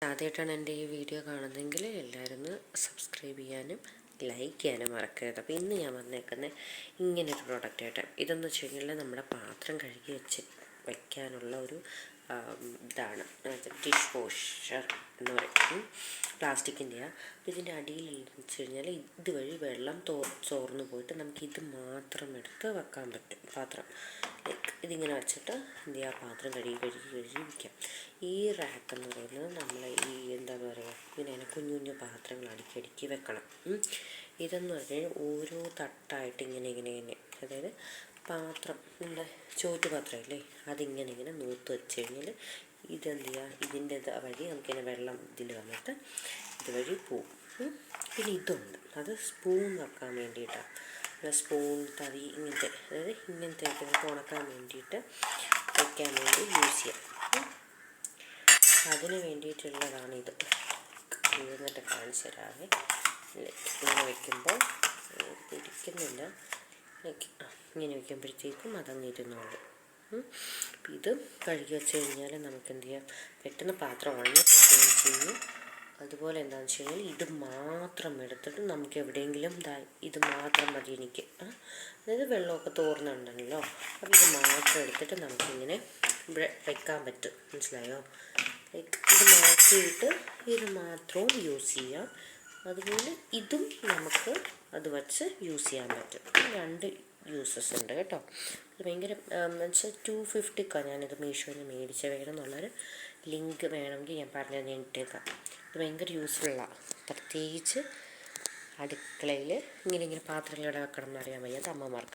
ആദ്യമായിട്ടാണ് എൻ്റെ ഈ വീഡിയോ കാണുന്നതെങ്കിൽ എല്ലാവരും ഒന്ന് സബ്സ്ക്രൈബ് ചെയ്യാനും ലൈക്ക് ചെയ്യാനും മറക്കരുത്. അപ്പോൾ ഇന്ന് ഞാൻ വന്നേക്കുന്നത് ഇങ്ങനൊരു പ്രോഡക്റ്റായിട്ട്. ഇതെന്ന് വെച്ച് കഴിഞ്ഞാൽ നമ്മുടെ പാത്രം കഴുകി വയ്ക്കാനുള്ള ഒരു ഇതാണ്, ഡിഷ് വാഷർ എന്ന് പറയും. പ്ലാസ്റ്റിക്കിൻ്റെയാണ്. അപ്പോൾ ഇതിൻ്റെ അടിയിലെന്ന് വെച്ച് കഴിഞ്ഞാൽ ഇതുവഴി വെള്ളം ചോർന്ന് പോയിട്ട് നമുക്ക് ഇത് മാത്രം എടുത്ത് വെക്കാൻ പറ്റും. പാത്രം ഇതിങ്ങനെ വെച്ചിട്ട് എന്ത് ചെയ്യുക, പാത്രം കഴുകി വയ്ക്കാം. ഈ റാക്ക് എന്ന് പറയുന്നത് നമ്മൾ ഈ എന്താ പറയുക, ഇങ്ങനെ കുഞ്ഞു കുഞ്ഞു പാത്രങ്ങൾ അടുക്കി വെക്കണം. ഇതെന്ന് പറഞ്ഞാൽ ഓരോ തട്ടായിട്ട് ഇങ്ങനെ അതായത് പാത്രം നമ്മുടെ ചോറ്റുപാത്രമില്ലേ, അതിങ്ങനെ നൂത്ത് വെച്ച് കഴിഞ്ഞാൽ ഇതെന്ത് ചെയ്യുക, ഇതിൻ്റെ വഴി നമുക്കിങ്ങനെ വെള്ളം ഇതിൽ വന്നിട്ട് ഇതുവഴി പോവും. പിന്നെ ഇതുണ്ട്, അത് സ്പൂൺ വെക്കാൻ വേണ്ടിയിട്ടാണ്. സ്പൂൺ തവി ഇങ്ങനത്തെ, അതായത് ഇങ്ങനത്തെ നമുക്ക് ഉണക്കാൻ വേണ്ടിയിട്ട് വയ്ക്കാൻ വേണ്ടി യൂസ് ചെയ്യാം. അതിന് വേണ്ടിയിട്ടുള്ളതാണ് ഇത്. എന്നിട്ട് കാണിച്ചു തരാവേ. ഇങ്ങനെ വയ്ക്കുമ്പോൾ ഇരിക്കുന്നില്ല, ഇങ്ങനെ വയ്ക്കുമ്പോഴത്തേക്കും അതങ്ങ് ഇരുന്നോളൂ. അപ്പം ഇത് കഴുകി വെച്ച് കഴിഞ്ഞാൽ നമുക്ക് എന്ത് ചെയ്യാം, പെട്ടെന്ന് പാത്രം ഉണങ്ങി കിട്ടുകയും ചെയ്യും. അതുപോലെ എന്താണെന്ന് വെച്ച് കഴിഞ്ഞാൽ ഇത് മാത്രം എടുത്തിട്ട് നമുക്ക് എവിടെയെങ്കിലും ഇത് മാത്രം മതി എനിക്ക്, അതായത് വെള്ളമൊക്കെ തോർന്നുണ്ടല്ലോ. അപ്പോൾ ഇത് മാത്രം എടുത്തിട്ട് നമുക്കിങ്ങനെ ഇവിടെ വയ്ക്കാൻ പറ്റും. മനസ്സിലായോ? ഇത് മാറ്റിയിട്ട് ഇത് മാത്രവും യൂസ് ചെയ്യാം. അതുപോലെ ഇതും നമുക്ക് അത് വച്ച് യൂസ് ചെയ്യാൻ പറ്റും. രണ്ട് യൂസസ് ഉണ്ട് കേട്ടോ. ഇത് ഭയങ്കര എന്നുവെച്ചാൽ 250ക്കാണ് ഞാനിത് മീഷോയിൽ നിന്ന് മേടിച്ച. വേണമെന്നുള്ളൊരു ലിങ്ക് വേണമെങ്കിൽ ഞാൻ പറഞ്ഞു തന്നിട്ടേക്കാം. ഇത് ഭയങ്കര യൂസ്ഫുള്ളാണ്. പ്രത്യേകിച്ച് അടുക്കളയിൽ ഇങ്ങനെ പാത്രങ്ങൾ ഇവിടെ വെക്കണം എന്നറിയാൻ വയ്യാത്ത അമ്മമാർക്ക്.